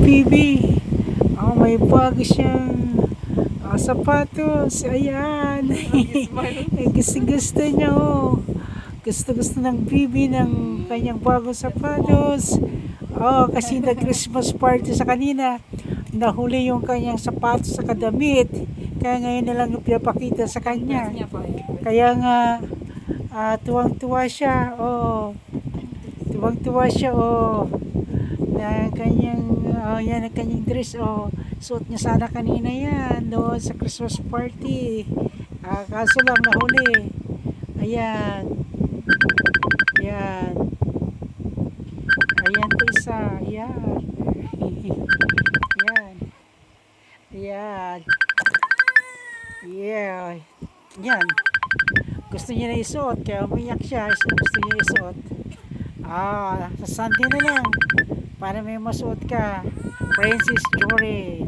Bibi. Oh, may bago siyang sapatos. Ayan. Gusto niya, oh. Gusto ng Bibi ng kanyang bagong sapatos. Oh, kasi nag-Christmas party sa kanina. Nahuli yung kanyang sapatos sa kadamit. Kaya ngayon na lang pinapakita sa kanya. Kaya nga, tuwang-tuwa siya. Oh, tuwang-tuwa siya. Oh, na kanyang, yan ang kanyang dress. Oh, suot niya sana kanina yan doon sa Christmas party. Kaso lang nahuli. Ayan. Ayan. Ayan po isa. Ayan. Ayan. Ayan. Yeah. Yan. Gusto niya na isuot. Kaya umiyak siya. Gusto niya isuot. Sa Sunday na lang. Para may masuot ka. Princess Jory.